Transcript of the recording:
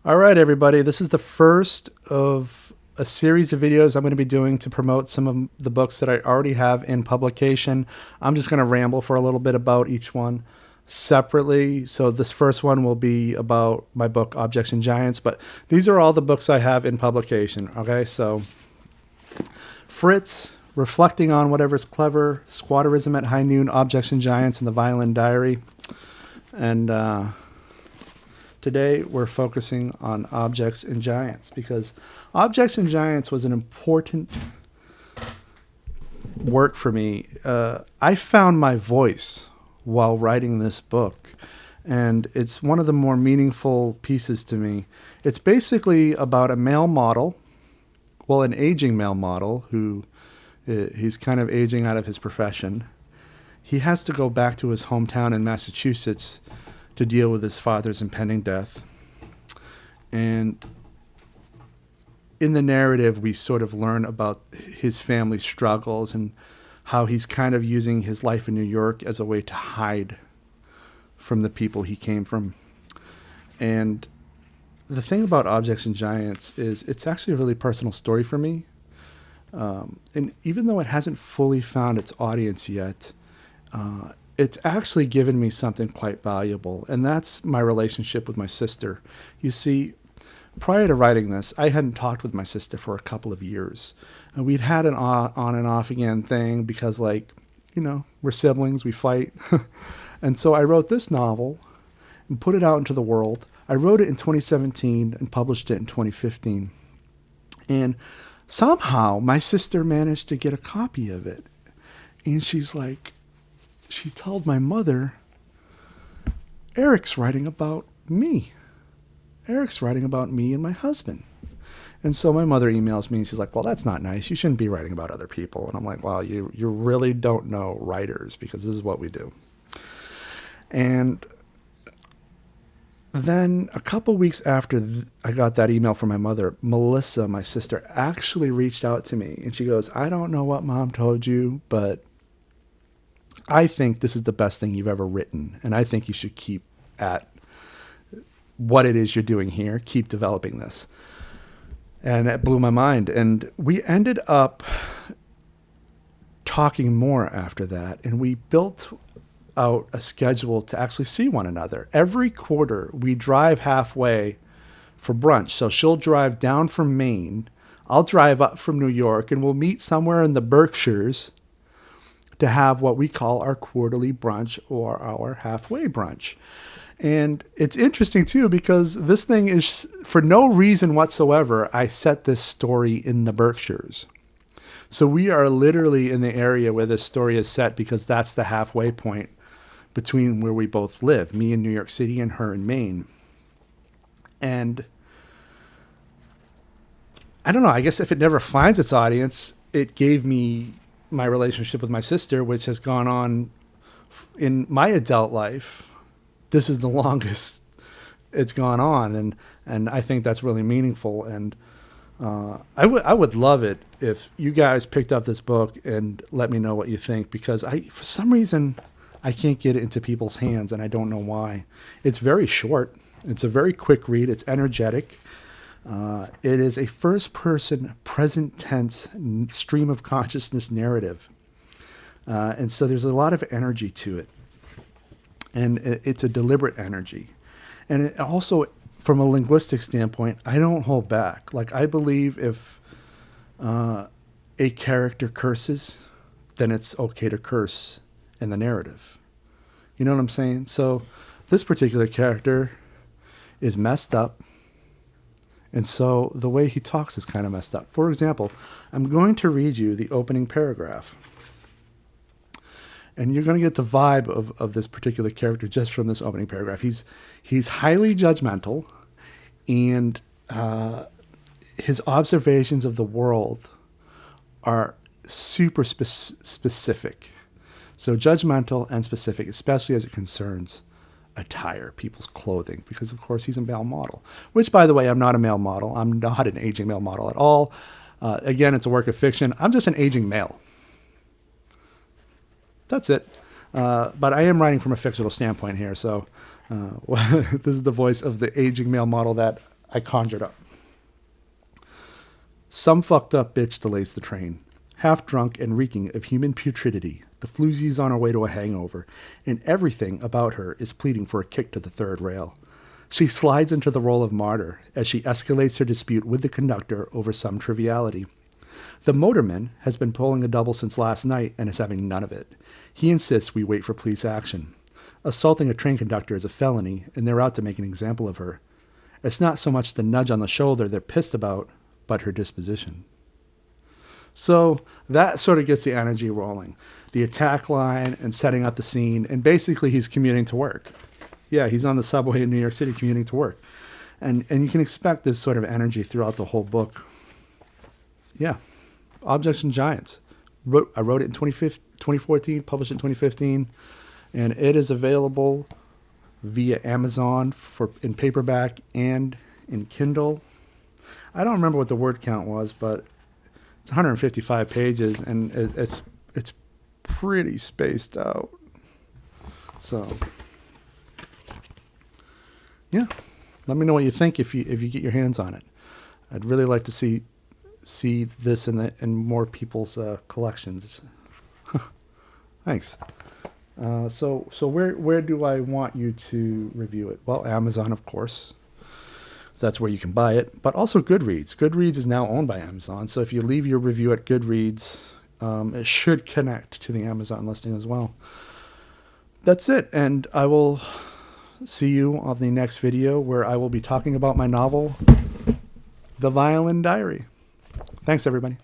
All right, everybody. This is the first of a series of videos I'm going to be doing to promote some of the books that I already have in publication. I'm just going to ramble for a little bit about each one separately. So this first one will be about my book, Objects and Giants, but these are all the books I have in publication. Okay, so Fritz, Reflecting on Whatever's Clever, Squatterism at High Noon, Objects and Giants, and The Violin Diary. And today we're focusing on Objects and Giants because Objects and Giants was an important work for me. I found my voice while writing this book, and it's one of the more meaningful pieces to me. It's basically about a male model, well, an aging male model who he's kind of aging out of his profession. He has to go back to his hometown in Massachusetts to deal with his father's impending death. And in the narrative, we sort of learn about his family struggles and how he's kind of using his life in New York as a way to hide from the people he came from. And the thing about Objects and Giants is it's actually a really personal story for me. And even though it hasn't fully found its audience yet, it's actually given me something quite valuable, and that's my relationship with my sister. You see, prior to writing this, I hadn't talked with my sister for a couple of years. And we'd had an on and off again thing because, like, we're siblings, we fight. And so I wrote this novel and put it out into the world. I wrote it in 2017 and published it in 2015. And somehow my sister managed to get a copy of it. And she told my mother, Eric's writing about me. Eric's writing about me and my husband. And so my mother emails me and she's like, well, that's not nice. You shouldn't be writing about other people. And I'm like, well, you really don't know writers because this is what we do. And then a couple weeks after I got that email from my mother, Melissa, my sister, actually reached out to me. And she goes, I don't know what Mom told you, but I think this is the best thing you've ever written, and I think you should keep at what it is you're doing here. Keep developing this. And it blew my mind. And we ended up talking more after that, and we built out a schedule to actually see one another. Every quarter, we drive halfway for brunch. So she'll drive down from Maine, I'll drive up from New York, and we'll meet somewhere in the Berkshires to have what we call our quarterly brunch or our halfway brunch. And it's interesting too, because this thing is, for no reason whatsoever, I set this story in the Berkshires. So we are literally in the area where this story is set because that's the halfway point between where we both live, me in New York City and her in Maine. And I don't know, I guess if it never finds its audience, it gave me my relationship with my sister, which has gone on in my adult life. This is the longest it's gone on, and I think that's really meaningful. And I would love it if you guys picked up this book and let me know what you think, because for some reason I can't get it into people's hands, and I don't know why. It's very short. It's a very quick read. It's energetic. It is a first-person, present-tense stream of consciousness narrative. And so there's a lot of energy to it. And it's a deliberate energy. And it also, from a linguistic standpoint, I don't hold back. Like, I believe if a character curses, then it's okay to curse in the narrative. You know what I'm saying? So this particular character is messed up. And so the way he talks is kind of messed up. For example, I'm going to read you the opening paragraph. And you're going to get the vibe of this particular character just from this opening paragraph. He's highly judgmental, and his observations of the world are super specific. So judgmental and specific, especially as it concerns attire, people's clothing, because of course he's a male model, which, by the way, I'm not a male model. I'm not an aging male model at all. Again, it's a work of fiction. I'm just an aging male. That's it. But I am writing from a fictional standpoint here. So this is the voice of the aging male model that I conjured up. Some fucked up bitch delays the train. Half drunk and reeking of human putridity, the floozy's on her way to a hangover, and everything about her is pleading for a kick to the third rail. She slides into the role of martyr as she escalates her dispute with the conductor over some triviality. The motorman has been pulling a double since last night and is having none of it. He insists we wait for police action. Assaulting a train conductor is a felony, and they're out to make an example of her. It's not so much the nudge on the shoulder they're pissed about, but her disposition. So that sort of gets the energy rolling. The attack line and setting up the scene, and basically he's commuting to work. Yeah, he's on the subway in New York City commuting to work. And you can expect this sort of energy throughout the whole book. Yeah, Objects and Giants. I wrote it in 2014, published it in 2015, and it is available via Amazon in paperback and in Kindle. I don't remember what the word count was, but it's 155 pages, and it's pretty spaced out. So, yeah, let me know what you think if you get your hands on it. I'd really like to see this in more people's collections. Thanks. So where do I want you to review it? Well, Amazon, of course. So that's where you can buy it, but also Goodreads. Goodreads is now owned by Amazon, so if you leave your review at Goodreads, it should connect to the Amazon listing as well. That's it, and I will see you on the next video where I will be talking about my novel, The Violin Diary. Thanks, everybody.